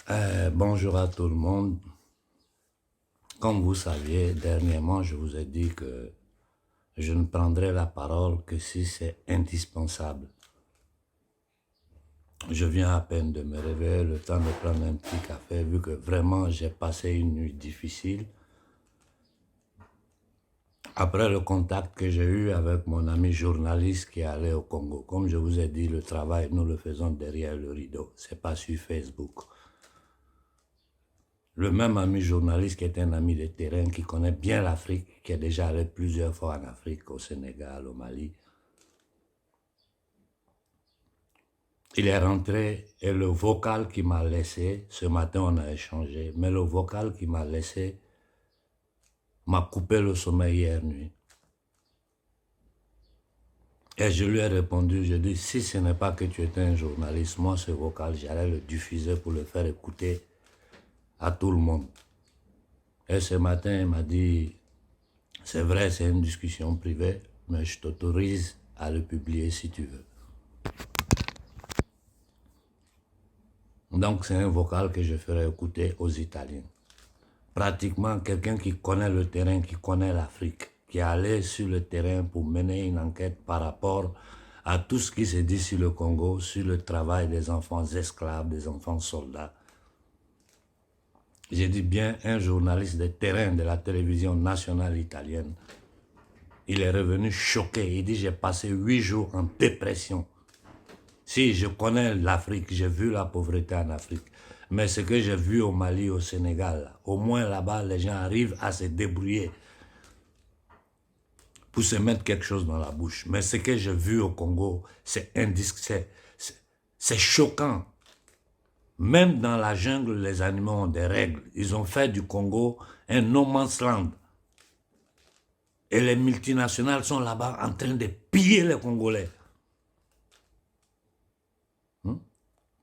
Bonjour à tout le monde. Comme vous saviez, dernièrement, je vous ai dit que je ne prendrai la parole que si c'est indispensable. Je viens à peine de me réveiller, le temps de prendre un petit café, vu que vraiment j'ai passé une nuit difficile. Après le contact que j'ai eu avec mon ami journaliste qui est allé au Congo, comme je vous ai dit, le travail, nous le faisons derrière le rideau, c'est pas sur Facebook. Le même ami journaliste qui est un ami de terrain, qui connaît bien l'Afrique, qui est déjà allé plusieurs fois en Afrique, au Sénégal, au Mali. Il est rentré et le vocal qu'il m'a laissé, ce matin on a échangé, mais le vocal qu'il m'a laissé m'a coupé le sommeil hier nuit. Et je lui ai répondu, je dis, si ce n'est pas que tu étais un journaliste, moi ce vocal, j'allais le diffuser pour le faire écouter à tout le monde. Et ce matin, il m'a dit, c'est vrai, c'est une discussion privée, mais je t'autorise à le publier si tu veux. Donc c'est un vocal que je ferai écouter aux Italiens. Pratiquement quelqu'un qui connaît le terrain, qui connaît l'Afrique, qui est allé sur le terrain pour mener une enquête par rapport à tout ce qui se dit sur le Congo, sur le travail des enfants esclaves, des enfants soldats. J'ai dit bien un journaliste de terrain de la télévision nationale italienne. Il est revenu choqué. Il dit, j'ai passé 8 jours en dépression. Si, je connais l'Afrique, j'ai vu la pauvreté en Afrique. Mais ce que j'ai vu au Mali, au Sénégal, au moins là-bas, les gens arrivent à se débrouiller pour se mettre quelque chose dans la bouche. Mais ce que j'ai vu au Congo, c'est choquant. Même dans la jungle, les animaux ont des règles. Ils ont fait du Congo un no man's land. Et les multinationales sont là-bas en train de piller les Congolais.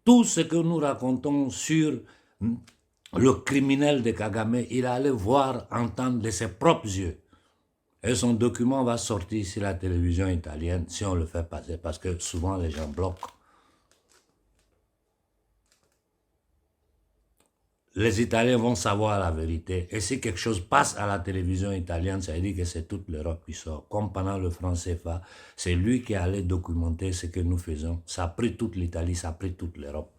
Tout ce que nous racontons sur le criminel de Kagame, il allait voir, entendre de ses propres yeux. Et son document va sortir sur la télévision italienne si on le fait passer, parce que souvent les gens bloquent. Les Italiens vont savoir la vérité. Et si quelque chose passe à la télévision italienne, ça veut dire que c'est toute l'Europe qui sort. Comme pendant le franc CFA, c'est lui qui allait documenter ce que nous faisons. Ça a pris toute l'Italie, ça a pris toute l'Europe.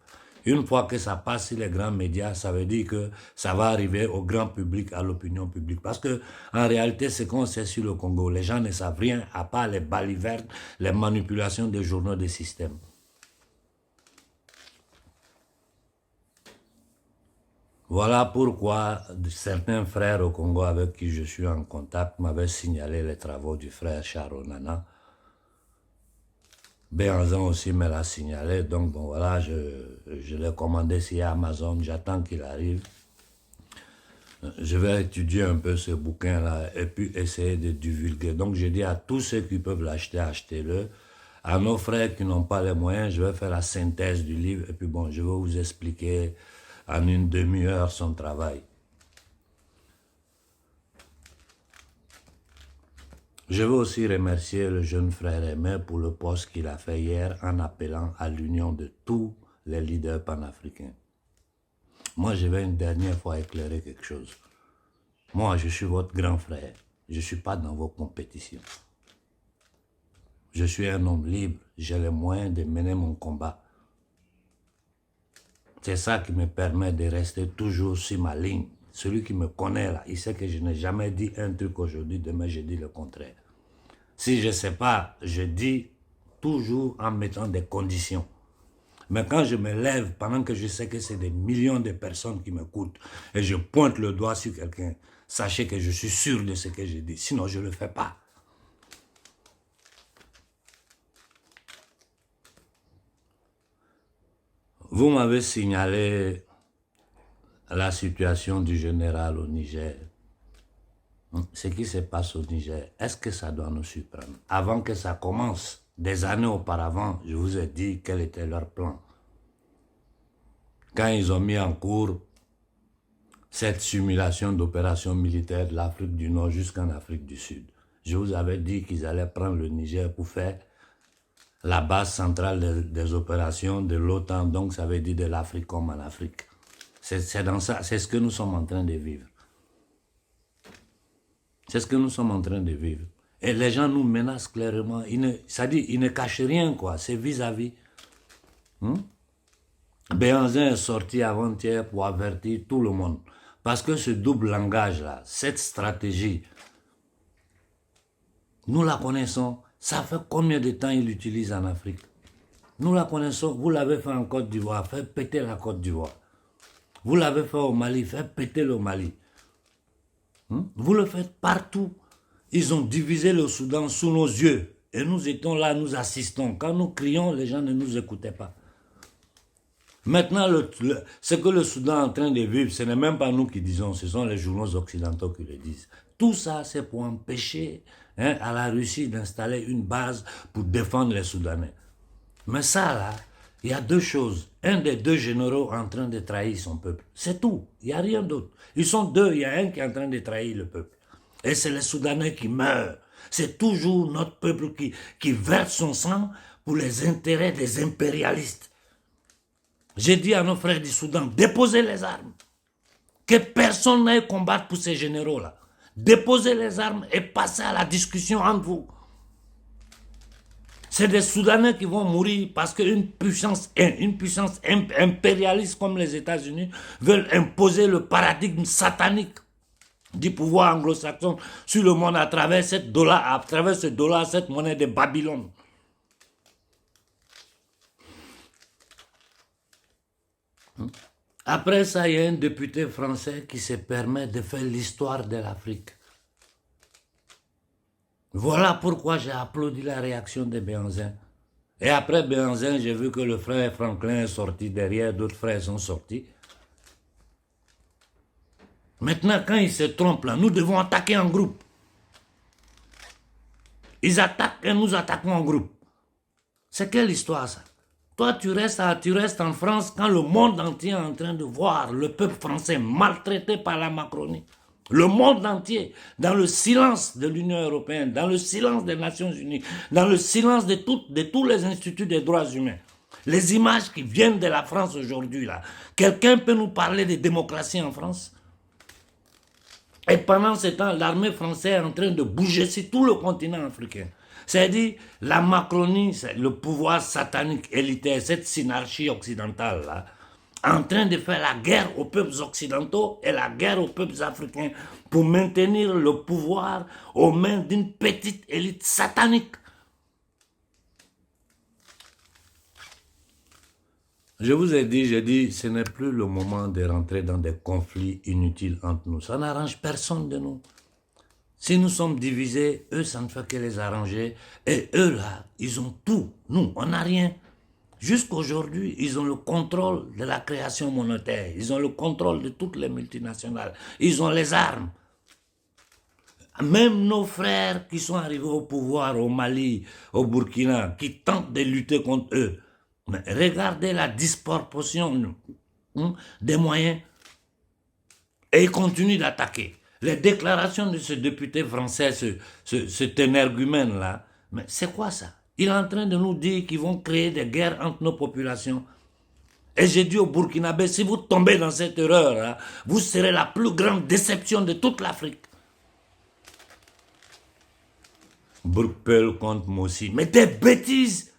Une fois que ça passe sur les grands médias, ça veut dire que ça va arriver au grand public, à l'opinion publique. Parce que en réalité, ce qu'on sait sur le Congo, les gens ne savent rien à part les balivernes, les manipulations des journaux des systèmes. Voilà pourquoi certains frères au Congo avec qui je suis en contact m'avaient signalé les travaux du frère Charonana. Béanzan aussi me l'a signalé, donc bon voilà, je l'ai commandé sur Amazon, j'attends qu'il arrive. Je vais étudier un peu ce bouquin-là et puis essayer de divulguer. Donc je dis à tous ceux qui peuvent l'acheter, achetez-le. À nos frères qui n'ont pas les moyens, je vais faire la synthèse du livre et puis bon, je vais vous expliquer en une demi-heure son travail. Je veux aussi remercier le jeune frère Aimé pour le poste qu'il a fait hier en appelant à l'union de tous les leaders panafricains. Moi, je vais une dernière fois éclairer quelque chose. Moi, je suis votre grand frère. Je ne suis pas dans vos compétitions. Je suis un homme libre. J'ai les moyens de mener mon combat. C'est ça qui me permet de rester toujours sur ma ligne. Celui qui me connaît là, il sait que je n'ai jamais dit un truc aujourd'hui, demain je dis le contraire. Si je ne sais pas, je dis toujours en mettant des conditions. Mais quand je me lève, pendant que je sais que c'est des millions de personnes qui m'écoutent, et je pointe le doigt sur quelqu'un, sachez que je suis sûr de ce que je dis, sinon je ne le fais pas. Vous m'avez signalé la situation du général au Niger. Ce qui se passe au Niger, est-ce que ça doit nous surprendre? Avant que ça commence, des années auparavant, je vous ai dit quel était leur plan. Quand ils ont mis en cours cette simulation d'opération militaire de l'Afrique du Nord jusqu'en Afrique du Sud, je vous avais dit qu'ils allaient prendre le Niger pour faire la base centrale des opérations de l'OTAN, donc ça veut dire de l'Afrique comme en Afrique. C'est dans ça, c'est ce que nous sommes en train de vivre. C'est ce que nous sommes en train de vivre. Et les gens nous menacent clairement. Ils ne cachent rien, quoi. C'est vis-à-vis. Béhanzin est sorti avant-hier pour avertir tout le monde. Parce que ce double langage-là, cette stratégie, nous la connaissons. Ça fait combien de temps il l'utilise en Afrique? Nous la connaissons. Vous l'avez fait en Côte d'Ivoire, fait péter la Côte d'Ivoire. Vous l'avez fait au Mali, fait péter le Mali. Vous le faites partout. Ils ont divisé le Soudan sous nos yeux. Et nous étions là, nous assistons. Quand nous crions, les gens ne nous écoutaient pas. Maintenant, ce que le Soudan est en train de vivre, ce n'est même pas nous qui disons, ce sont les journaux occidentaux qui le disent. Tout ça, c'est pour empêcher à la Russie d'installer une base pour défendre les Soudanais. Mais ça, là, il y a deux choses. Un des deux généraux en train de trahir son peuple. C'est tout. Il n'y a rien d'autre. Ils sont deux. Il y a un qui est en train de trahir le peuple. Et c'est les Soudanais qui meurent. C'est toujours notre peuple qui verse son sang pour les intérêts des impérialistes. J'ai dit à nos frères du Soudan, déposez les armes. Que personne n'aille combattre pour ces généraux-là. Déposez les armes et passez à la discussion entre vous. C'est des Soudanais qui vont mourir parce qu'une puissance impérialiste comme les États-Unis veulent imposer le paradigme satanique du pouvoir anglo-saxon sur le monde à travers ce dollar, cette monnaie de Babylone. Après ça, il y a un député français qui se permet de faire l'histoire de l'Afrique. Voilà pourquoi j'ai applaudi la réaction de Béhanzin. Et après Béhanzin, j'ai vu que le frère Franklin est sorti derrière, d'autres frères sont sortis. Maintenant, quand ils se trompent là, nous devons attaquer en groupe. Ils attaquent et nous attaquons en groupe. C'est quelle histoire ça? Toi, tu restes en France quand le monde entier est en train de voir le peuple français maltraité par la Macronie. Le monde entier, dans le silence de l'Union européenne, dans le silence des Nations Unies, dans le silence de tous les instituts des droits humains. Les images qui viennent de la France aujourd'hui, là, quelqu'un peut nous parler de démocratie en France? Et pendant ce temps, l'armée française est en train de bouger sur tout le continent africain. C'est-à-dire, la Macronie, le pouvoir satanique élitaire, cette synarchie occidentale-là, en train de faire la guerre aux peuples occidentaux et la guerre aux peuples africains pour maintenir le pouvoir aux mains d'une petite élite satanique. Je vous ai dit, ce n'est plus le moment de rentrer dans des conflits inutiles entre nous. Ça n'arrange personne de nous. Si nous sommes divisés, eux, ça ne fait que les arranger. Et eux, là, ils ont tout. Nous, on n'a rien. Jusqu'aujourd'hui, ils ont le contrôle de la création monétaire. Ils ont le contrôle de toutes les multinationales. Ils ont les armes. Même nos frères qui sont arrivés au pouvoir au Mali, au Burkina, qui tentent de lutter contre eux. Mais regardez la disproportion des moyens. Et ils continuent d'attaquer. Les déclarations de ce député français, cet énergumène-là, mais c'est quoi ça? Il est en train de nous dire qu'ils vont créer des guerres entre nos populations. Et j'ai dit au Burkinabé, si vous tombez dans cette erreur-là, vous serez la plus grande déception de toute l'Afrique. Burkpel contre Mossi. Mais des bêtises!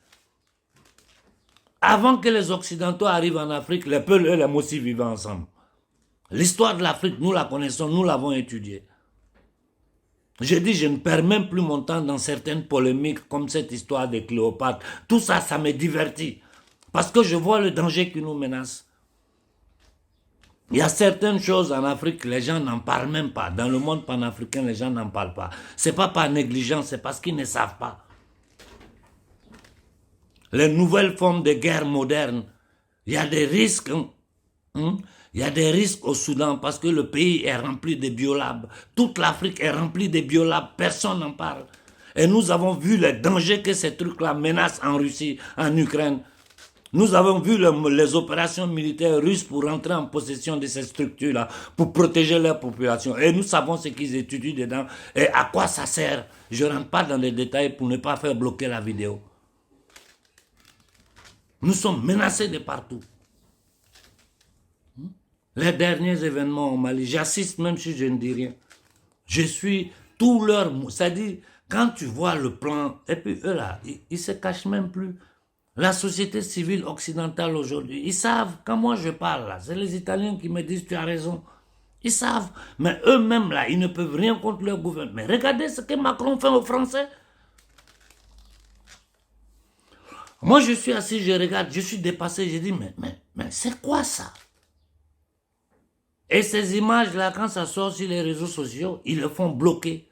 Avant que les Occidentaux arrivent en Afrique, les Peuls et les Mossi vivaient ensemble. L'histoire de l'Afrique, nous la connaissons, nous l'avons étudiée. J'ai dit, je ne perds même plus mon temps dans certaines polémiques comme cette histoire de Cléopâtre. Tout ça, ça me divertit. Parce que je vois le danger qui nous menace. Il y a certaines choses en Afrique, les gens n'en parlent même pas. Dans le monde panafricain, les gens n'en parlent pas. Ce n'est pas par négligence, c'est parce qu'ils ne savent pas. Les nouvelles formes de guerre modernes, il y a des risques. Il y a des risques au Soudan parce que le pays est rempli de biolabs. Toute l'Afrique est remplie de biolabs. Personne n'en parle. Et nous avons vu les dangers que ces trucs-là menacent en Russie, en Ukraine. Nous avons vu les opérations militaires russes pour rentrer en possession de ces structures-là, pour protéger leur population. Et nous savons ce qu'ils étudient dedans et à quoi ça sert. Je ne rentre pas dans les détails pour ne pas faire bloquer la vidéo. Nous sommes menacés de partout. Les derniers événements au Mali, j'assiste même si je ne dis rien. Je suis tout leur... C'est-à-dire, quand tu vois le plan, et puis eux là, ils se cachent même plus. La société civile occidentale aujourd'hui, ils savent, quand moi je parle là, c'est les Italiens qui me disent tu as raison. Ils savent, mais eux-mêmes là, ils ne peuvent rien contre leur gouvernement. Mais regardez ce que Macron fait aux Français. Moi je suis assis, je regarde, je suis dépassé, je dis mais c'est quoi ça? Et ces images-là, quand ça sort sur les réseaux sociaux, ils le font bloquer.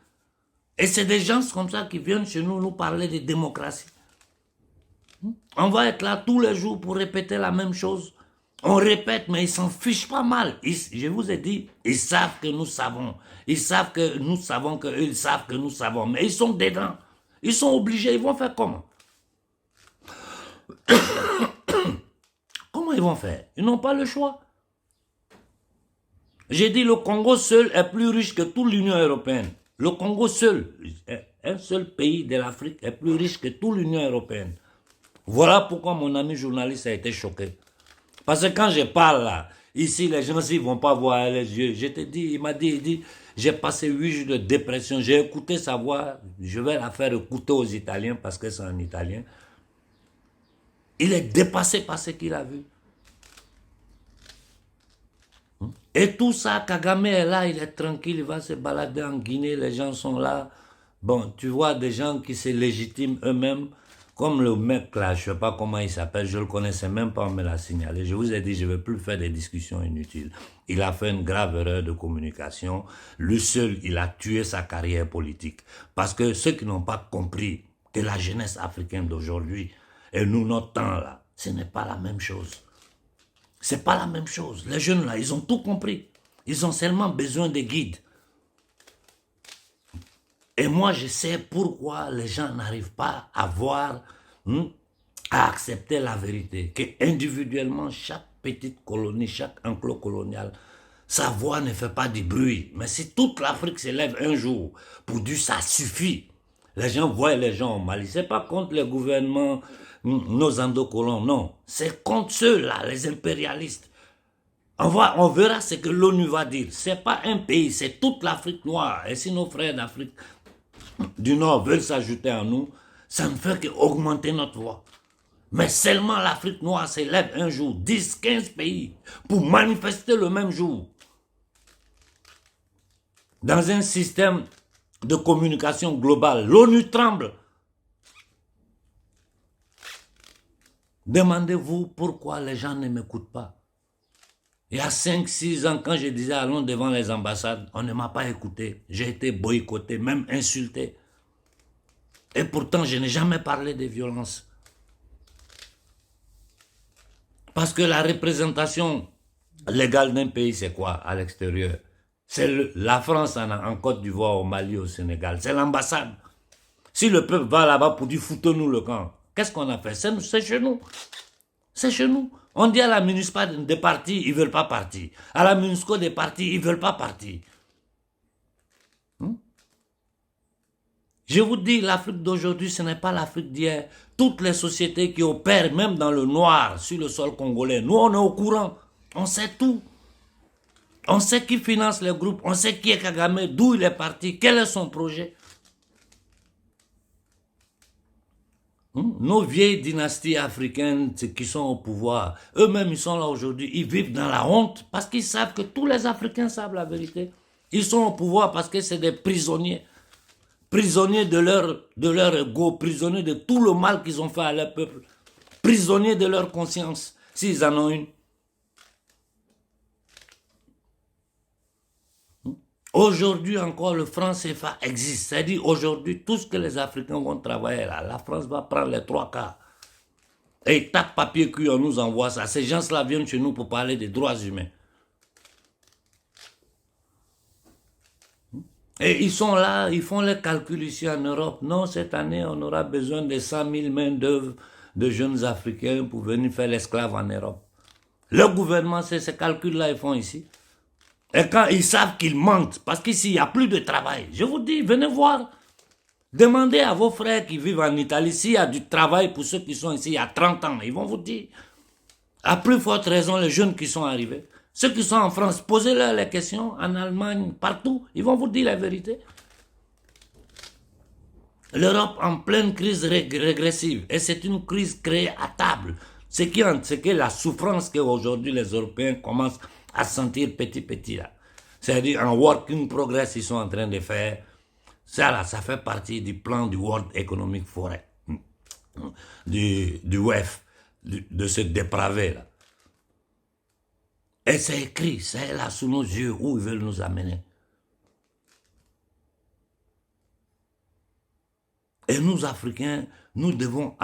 Et c'est des gens comme ça qui viennent chez nous parler de démocratie. On va être là tous les jours pour répéter la même chose. On répète, mais ils s'en fichent pas mal. Je vous ai dit, ils savent que nous savons. Ils savent que nous savons qu'eux, ils savent que nous savons. Mais ils sont dedans. Ils sont obligés. Ils vont faire comment? Comment ils vont faire? Ils n'ont pas le choix. J'ai dit le Congo seul est plus riche que toute l'Union européenne. Le Congo seul, un seul pays de l'Afrique est plus riche que toute l'Union européenne. Voilà pourquoi mon ami journaliste a été choqué. Parce que quand je parle là, ici les gens ne vont pas voir les yeux. Je te dis, il m'a dit, il dit, j'ai passé 8 jours de dépression, j'ai écouté sa voix, je vais la faire écouter aux Italiens parce que c'est un Italien. Il est dépassé par ce qu'il a vu. Et tout ça, Kagame est là, il est tranquille, il va se balader en Guinée, les gens sont là. Bon, tu vois des gens qui se légitiment eux-mêmes, comme le mec là, je ne sais pas comment il s'appelle, je ne le connaissais même pas, on me l'a signalé. Je vous ai dit, je ne veux plus faire des discussions inutiles. Il a fait une grave erreur de communication. Lui seul, il a tué sa carrière politique. Parce que ceux qui n'ont pas compris que la jeunesse africaine d'aujourd'hui, et nous, notre temps là, ce n'est pas la même chose. C'est pas la même chose. Les jeunes là, ils ont tout compris. Ils ont seulement besoin de guides. Et moi, je sais pourquoi les gens n'arrivent pas à voir, à accepter la vérité. Que individuellement, chaque petite colonie, chaque enclos colonial, sa voix ne fait pas du bruit. Mais si toute l'Afrique se lève un jour pour dire ça suffit, les gens voient les gens au Mali. Ce n'est pas contre les gouvernements, nos endocolons, non. C'est contre ceux-là, les impérialistes. On verra ce que l'ONU va dire. Ce n'est pas un pays, c'est toute l'Afrique noire. Et si nos frères d'Afrique du Nord veulent s'ajouter à nous, ça ne fait qu'augmenter notre voix. Mais seulement l'Afrique noire se lève un jour, 10, 15 pays, pour manifester le même jour. Dans un système de communication globale, l'ONU tremble. Demandez-vous pourquoi les gens ne m'écoutent pas. Il y a 5, 6 ans, quand je disais allons devant les ambassades, on ne m'a pas écouté. J'ai été boycotté, même insulté. Et pourtant, je n'ai jamais parlé de violence. Parce que la représentation légale d'un pays, c'est quoi à l'extérieur? C'est la France en Côte d'Ivoire, au Mali, au Sénégal. C'est l'ambassade. Si le peuple va là-bas pour dire foutez-nous le camp, qu'est-ce qu'on a fait? C'est chez nous. C'est chez nous. On dit à la municipalité des partis, ils ne veulent pas partir. À la MUNSCO des partis, ils ne veulent pas partir. Je vous dis, l'Afrique d'aujourd'hui, ce n'est pas l'Afrique d'hier. Toutes les sociétés qui opèrent, même dans le noir, sur le sol congolais, nous, on est au courant. On sait tout. On sait qui finance les groupes, on sait qui est Kagame, d'où il est parti, quel est son projet. Nos vieilles dynasties africaines qui sont au pouvoir, eux-mêmes ils sont là aujourd'hui, ils vivent dans la honte parce qu'ils savent que tous les Africains savent la vérité. Ils sont au pouvoir parce que c'est des prisonniers. Prisonniers de leur ego, prisonniers de tout le mal qu'ils ont fait à leur peuple. Prisonniers de leur conscience, s'ils en ont une. Aujourd'hui encore, le franc CFA existe. C'est-à-dire aujourd'hui, tout ce que les Africains vont travailler là, la France va prendre les 3 quarts. Et tape papier cul, on nous envoie ça. Ces gens-là viennent chez nous pour parler des droits humains. Et ils sont là, ils font les calculs ici en Europe. Non, cette année, on aura besoin de 100 000 mains d'œuvre de jeunes Africains pour venir faire l'esclave en Europe. Le gouvernement, c'est ces calculs-là, ils font ici. Et quand ils savent qu'ils mentent, parce qu'ici, il n'y a plus de travail. Je vous dis, venez voir. Demandez à vos frères qui vivent en Italie s'il y a du travail pour ceux qui sont ici il y a 30 ans. Ils vont vous dire. À plus forte raison, les jeunes qui sont arrivés. Ceux qui sont en France, posez-leur les questions, en Allemagne, partout, ils vont vous dire la vérité. L'Europe en pleine crise régressive, et c'est une crise créée à table. C'est que la souffrance qu'aujourd'hui les Européens commencent à sentir petit là. C'est-à-dire en work in progress, ils sont en train de faire. Ça là, ça fait partie du plan du World Economic Forum, du WEF, de ce dépravé là. Et c'est écrit, c'est là sous nos yeux où ils veulent nous amener. Et nous, Africains, nous devons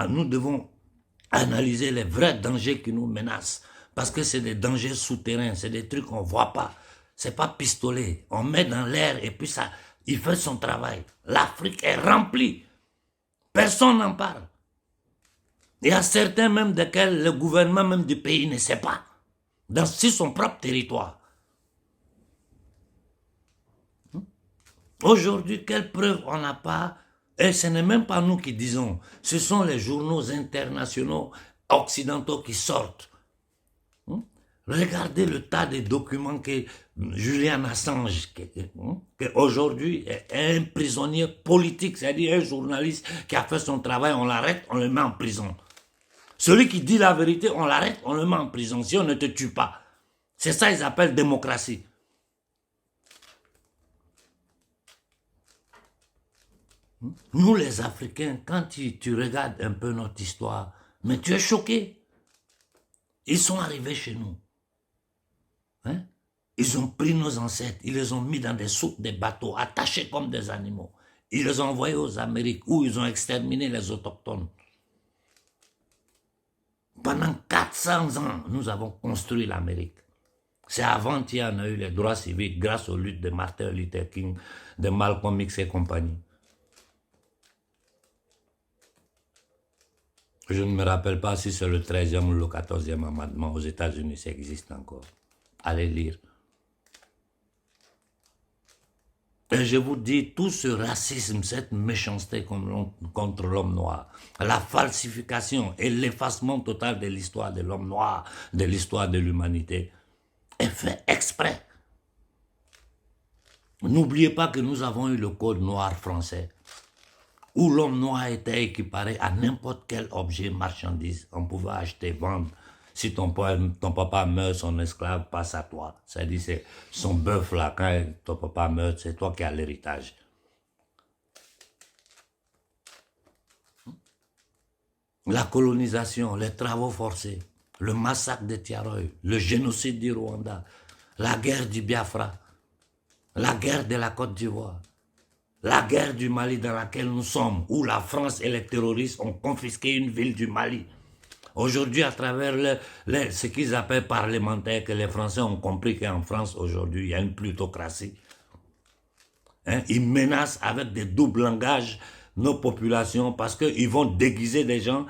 analyser les vrais dangers qui nous menacent. Parce que c'est des dangers souterrains, c'est des trucs qu'on ne voit pas. C'est pas pistolet. On met dans l'air et puis ça, il fait son travail. L'Afrique est remplie. Personne n'en parle. Il y a certains même desquels le gouvernement même du pays ne sait pas. Sur son propre territoire. Aujourd'hui, quelle preuve on n'a pas? Et ce n'est même pas nous qui disons. Ce sont les journaux internationaux occidentaux qui sortent. Regardez le tas de documents que Julian Assange, qui aujourd'hui est un prisonnier politique, c'est-à-dire un journaliste qui a fait son travail, on l'arrête, on le met en prison. Celui qui dit la vérité, on l'arrête, on le met en prison, si on ne te tue pas. C'est ça qu'ils appellent démocratie. Nous les Africains, quand tu regardes un peu notre histoire, mais tu es choqué. Ils sont arrivés chez nous. Hein? Ils ont pris nos ancêtres, ils les ont mis dans des soutes, des bateaux, attachés comme des animaux. Ils les ont envoyés aux Amériques où ils ont exterminé les autochtones. Pendant 400 ans, nous avons construit l'Amérique. C'est avant-hier qu'on a eu les droits civiques grâce aux luttes de Martin Luther King, de Malcolm X et compagnie. Je ne me rappelle pas si c'est le 13e ou le 14e amendement aux États-Unis, ça existe encore. Allez lire. Et je vous dis, tout ce racisme, cette méchanceté contre l'homme noir, la falsification et l'effacement total de l'histoire de l'homme noir, de l'histoire de l'humanité, est fait exprès. N'oubliez pas que nous avons eu le code noir français, où l'homme noir était équiparé à n'importe quel objet marchandise. On pouvait acheter, vendre. Si ton papa meurt, son esclave passe à toi. C'est-à-dire, c'est son bœuf là, quand ton papa meurt, c'est toi qui as l'héritage. La colonisation, les travaux forcés, le massacre de Tiaroy, le génocide du Rwanda, la guerre du Biafra, la guerre de la Côte d'Ivoire, la guerre du Mali dans laquelle nous sommes, où la France et les terroristes ont confisqué une ville du Mali. Aujourd'hui, à travers ce qu'ils appellent parlementaires, que les Français ont compris qu'en France, aujourd'hui, il y a une plutocratie. Hein? Ils menacent avec des doubles langages nos populations parce qu'ils vont déguiser des gens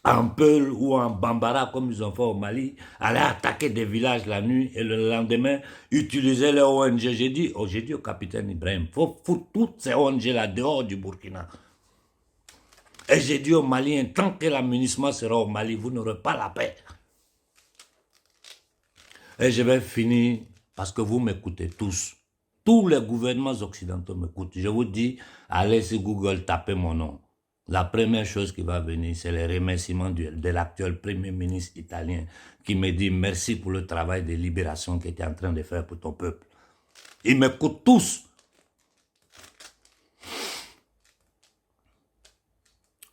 en Peul ou en Bambara, comme ils ont fait au Mali, aller attaquer des villages la nuit et le lendemain, utiliser les ONG. J'ai dit au capitaine Ibrahim, il faut foutre toutes ces ONG-là dehors du Burkina. Et j'ai dit aux Maliens, tant que l'amunissement sera au Mali, vous n'aurez pas la paix. Et je vais finir, parce que vous m'écoutez tous. Tous les gouvernements occidentaux m'écoutent. Je vous dis, allez sur Google, tapez mon nom. La première chose qui va venir, c'est les remerciements de l'actuel Premier ministre italien qui me dit merci pour le travail de libération que tu es en train de faire pour ton peuple. Ils m'écoutent tous.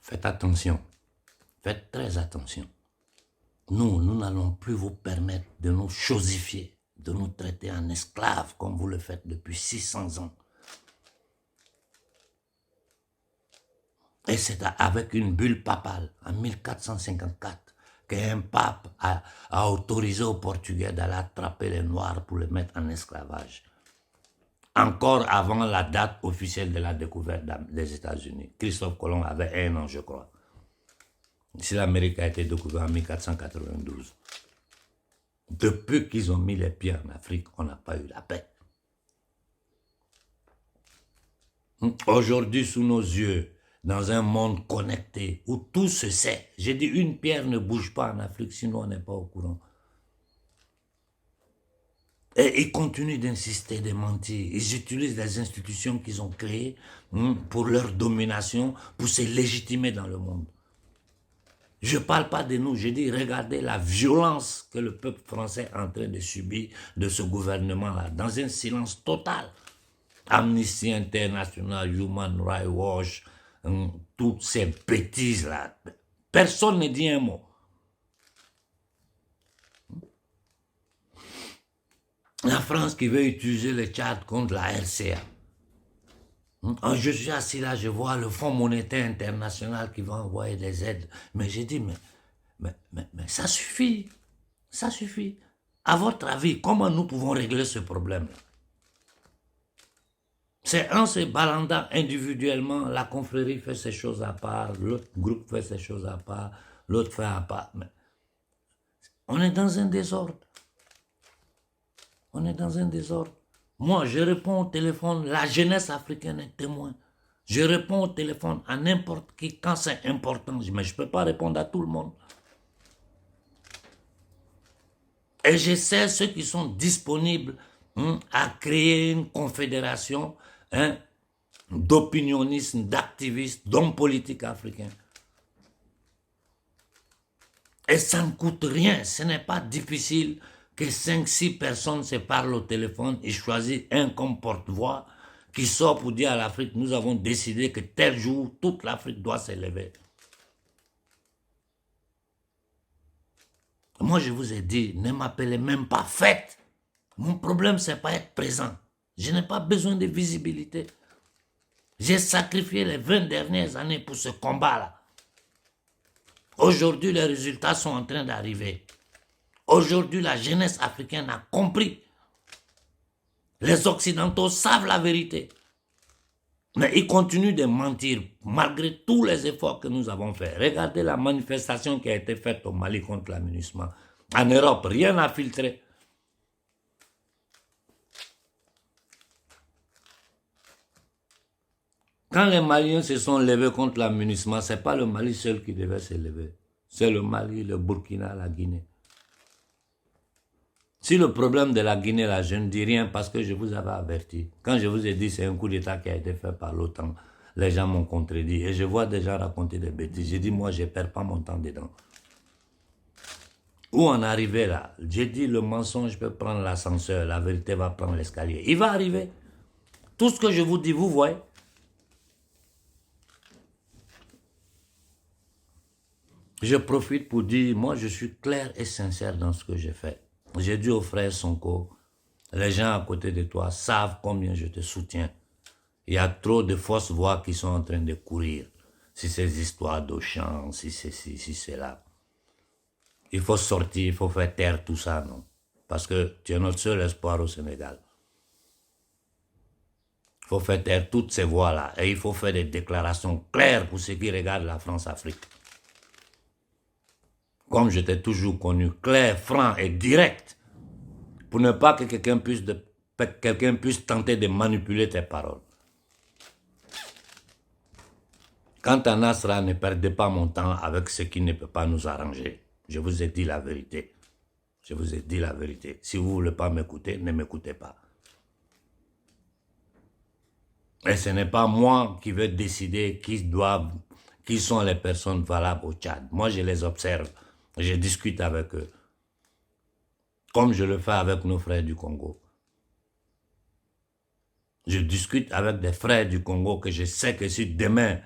Faites attention. Faites très attention. Nous n'allons plus vous permettre de nous chosifier, de nous traiter en esclaves comme vous le faites depuis 600 ans. Et c'est avec une bulle papale en 1454 qu'un pape a autorisé aux Portugais d'aller attraper les Noirs pour les mettre en esclavage. Encore avant la date officielle de la découverte des États-Unis. Christophe Colomb avait 1 an, je crois. Si l'Amérique a été découverte en 1492. Depuis qu'ils ont mis les pieds en Afrique, on n'a pas eu la paix. Aujourd'hui, sous nos yeux, dans un monde connecté, où tout se sait, j'ai dit une pierre ne bouge pas en Afrique, sinon on n'est pas au courant. Et ils continuent d'insister, de mentir. Ils utilisent les institutions qu'ils ont créées pour leur domination, pour se légitimer dans le monde. Je ne parle pas de nous, je dis regardez la violence que le peuple français est en train de subir de ce gouvernement-là, dans un silence total. Amnesty International, Human Rights Watch, toutes ces bêtises-là. Personne ne dit un mot. La France qui veut utiliser le Tchad contre la RCA. Je suis assis là, je vois le Fonds monétaire international qui va envoyer des aides. Mais j'ai dit, mais ça suffit. Ça suffit. À votre avis, comment nous pouvons régler ce problème-là? C'est en se baladant individuellement, la confrérie fait ses choses à part, l'autre groupe fait ses choses à part, l'autre fait à part. Mais on est dans un désordre. On est dans un désordre. Moi, je réponds au téléphone, la jeunesse africaine est témoin. Je réponds au téléphone à n'importe qui quand c'est important, mais je ne peux pas répondre à tout le monde. Et je sais ceux qui sont disponibles à créer une confédération d'opinionnistes, d'activistes, d'hommes politiques africains. Et ça ne coûte rien, ce n'est pas difficile que 5-6 personnes se parlent au téléphone et choisissent un comme porte-voix qui sort pour dire à l'Afrique, nous avons décidé que tel jour, toute l'Afrique doit s'élever. Moi, je vous ai dit, ne m'appelez même pas fête. Mon problème, c'est pas être présent. Je n'ai pas besoin de visibilité. J'ai sacrifié les 20 dernières années pour ce combat-là. Aujourd'hui, les résultats sont en train d'arriver. Aujourd'hui, la jeunesse africaine a compris. Les Occidentaux savent la vérité. Mais ils continuent de mentir malgré tous les efforts que nous avons faits. Regardez la manifestation qui a été faite au Mali contre la MINUSMA. En Europe, rien n'a filtré. Quand les Maliens se sont levés contre la MINUSMA, ce n'est pas le Mali seul qui devait se lever. C'est le Mali, le Burkina, la Guinée. Si le problème de la Guinée, là, je ne dis rien parce que je vous avais averti. Quand je vous ai dit c'est un coup d'État qui a été fait par l'OTAN, les gens m'ont contredit. Et je vois des gens raconter des bêtises. J'ai dit, moi, je ne perds pas mon temps dedans. Où on arrivait là? J'ai dit, le mensonge peut prendre l'ascenseur, la vérité va prendre l'escalier. Il va arriver. Tout ce que je vous dis, vous voyez. Je profite pour dire, moi, je suis clair et sincère dans ce que j'ai fait. J'ai dit au frère Sonko, les gens à côté de toi savent combien je te soutiens. Il y a trop de fausses voix qui sont en train de courir. Si ces histoires d'Auchan, si c'est ci, si c'est là. Il faut sortir, il faut faire taire tout ça, non? Parce que tu es notre seul espoir au Sénégal. Il faut faire taire toutes ces voix-là. Et il faut faire des déclarations claires pour ceux qui regardent la France-Afrique. Comme je t'ai toujours connu, clair, franc et direct, pour ne pas que quelqu'un puisse tenter de manipuler tes paroles. Quant à Nasra, ne perdez pas mon temps avec ce qui ne peut pas nous arranger. Je vous ai dit la vérité. Je vous ai dit la vérité. Si vous ne voulez pas m'écouter, ne m'écoutez pas. Et ce n'est pas moi qui vais décider qui sont les personnes valables au Tchad. Moi, je les observe. Je discute avec eux. Comme je le fais avec nos frères du Congo. Je discute avec des frères du Congo que je sais que si demain,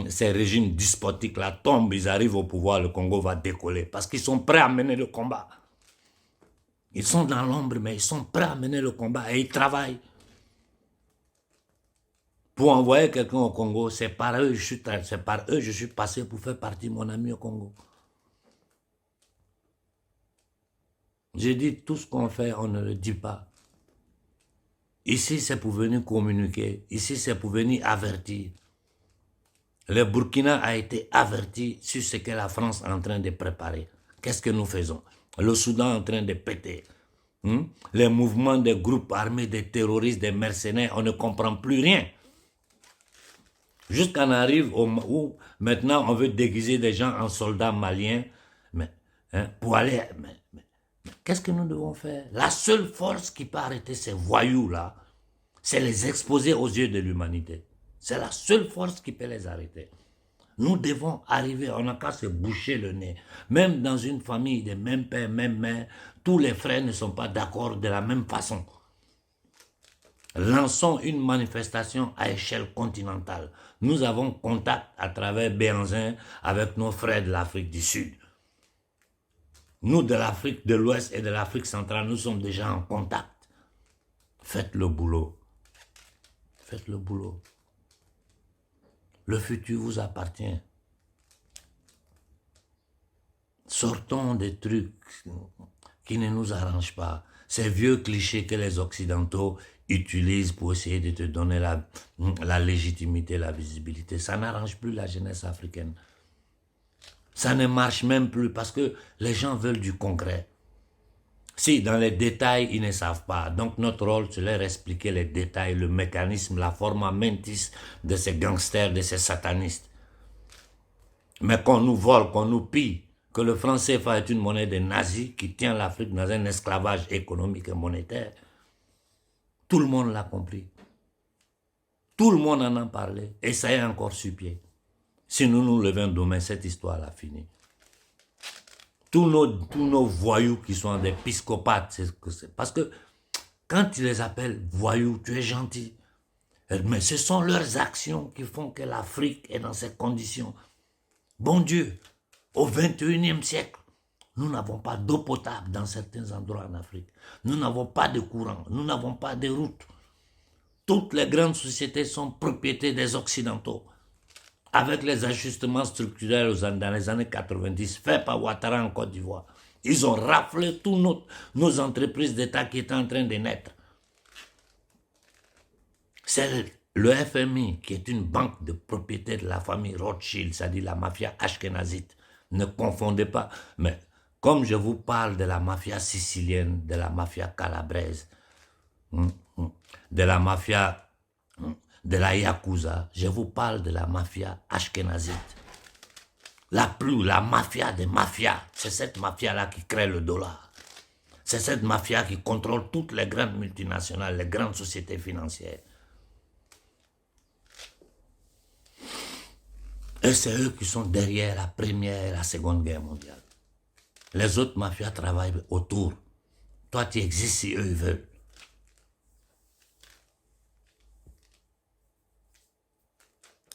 ces régimes despotiques-là tombent, ils arrivent au pouvoir, le Congo va décoller. Parce qu'ils sont prêts à mener le combat. Ils sont dans l'ombre, mais ils sont prêts à mener le combat et ils travaillent. Pour envoyer quelqu'un au Congo, c'est par eux que je suis passé pour faire partie de mon ami au Congo. J'ai dit, tout ce qu'on fait, on ne le dit pas. Ici, c'est pour venir communiquer. Ici, c'est pour venir avertir. Le Burkina a été averti sur ce que la France est en train de préparer. Qu'est-ce que nous faisons? Le Soudan est en train de péter. Les mouvements des groupes armés, des terroristes, des mercenaires, on ne comprend plus rien. Jusqu'à on arrive où maintenant on veut déguiser des gens en soldats maliens pour aller... Qu'est-ce que nous devons faire? La seule force qui peut arrêter ces voyous-là, c'est les exposer aux yeux de l'humanité. C'est la seule force qui peut les arrêter. Nous devons arriver, on n'a qu'à se boucher le nez. Même dans une famille de même père, même mère, tous les frères ne sont pas d'accord de la même façon. Lançons une manifestation à échelle continentale. Nous avons contact à travers Béhanzin avec nos frères de l'Afrique du Sud. Nous de l'Afrique de l'Ouest et de l'Afrique centrale, nous sommes déjà en contact. Faites le boulot. Faites le boulot. Le futur vous appartient. Sortons des trucs qui ne nous arrangent pas. Ces vieux clichés que les Occidentaux utilisent pour essayer de te donner la légitimité, la visibilité. Ça n'arrange plus la jeunesse africaine. Ça ne marche même plus parce que les gens veulent du concret. Si dans les détails, ils ne savent pas. Donc notre rôle, c'est leur expliquer les détails, le mécanisme, la forma mentis de ces gangsters, de ces satanistes. Mais qu'on nous vole, qu'on nous pille, que le franc CFA est une monnaie des nazis qui tient l'Afrique dans un esclavage économique et monétaire. Tout le monde l'a compris. Tout le monde en a parlé. Et ça est encore sur pied. Si nous nous levons demain, cette histoire a fini. Tous nos voyous qui sont des psychopathes, c'est ce que c'est. Parce que quand tu les appelles voyous, tu es gentil. Mais ce sont leurs actions qui font que l'Afrique est dans ces conditions. Bon Dieu, au XXIe siècle, nous n'avons pas d'eau potable dans certains endroits en Afrique. Nous n'avons pas de courant, nous n'avons pas de routes. Toutes les grandes sociétés sont propriétés des Occidentaux. Avec les ajustements structurels dans les années 90, faits par Ouattara en Côte d'Ivoire, ils ont raflé toutes nos entreprises d'État qui étaient en train de naître. C'est le FMI, qui est une banque de propriété de la famille Rothschild, c'est-à-dire la mafia ashkénazite. Ne confondez pas. Mais comme je vous parle de la mafia sicilienne, de la mafia calabraise, de la mafia de la Yakuza, je vous parle de la mafia ashkénazite. La mafia des mafias, c'est cette mafia-là qui crée le dollar. C'est cette mafia qui contrôle toutes les grandes multinationales, les grandes sociétés financières. Et c'est eux qui sont derrière la Première et la Seconde Guerre mondiale. Les autres mafias travaillent autour. Toi, tu existes si eux ils veulent.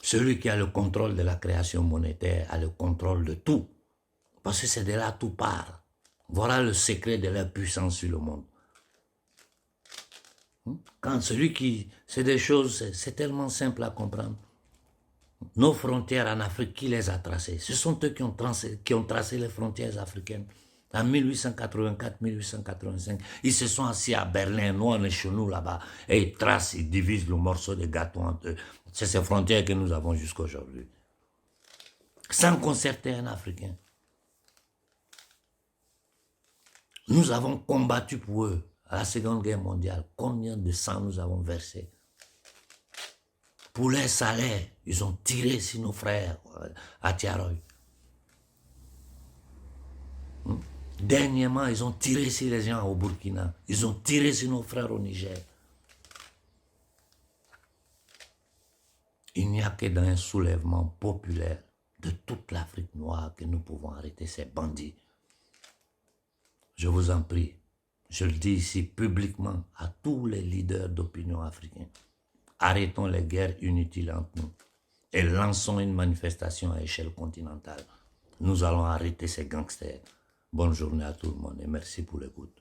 Celui qui a le contrôle de la création monétaire a le contrôle de tout. Parce que c'est de là tout part. Voilà le secret de leur puissance sur le monde. Quand celui qui... C'est des choses, c'est tellement simple à comprendre. Nos frontières en Afrique, qui les a tracées? Ce sont eux qui ont tracé les frontières africaines. En 1884-1885, ils se sont assis à Berlin, nous on est chez nous là-bas, et ils tracent, ils divisent le morceau de gâteau entre eux. C'est ces frontières que nous avons jusqu'à aujourd'hui. Sans concerter un Africain. Nous avons combattu pour eux à la Seconde Guerre mondiale. Combien de sang nous avons versé? Pour les salaires, ils ont tiré sur nos frères à Tiaroy. Dernièrement, ils ont tiré sur les gens au Burkina. Ils ont tiré sur nos frères au Niger. Il n'y a que dans un soulèvement populaire de toute l'Afrique noire que nous pouvons arrêter ces bandits. Je vous en prie, je le dis ici publiquement à tous les leaders d'opinion africains. Arrêtons les guerres inutiles entre nous et lançons une manifestation à échelle continentale. Nous allons arrêter ces gangsters. Bonne journée à tout le monde et merci pour l'écoute.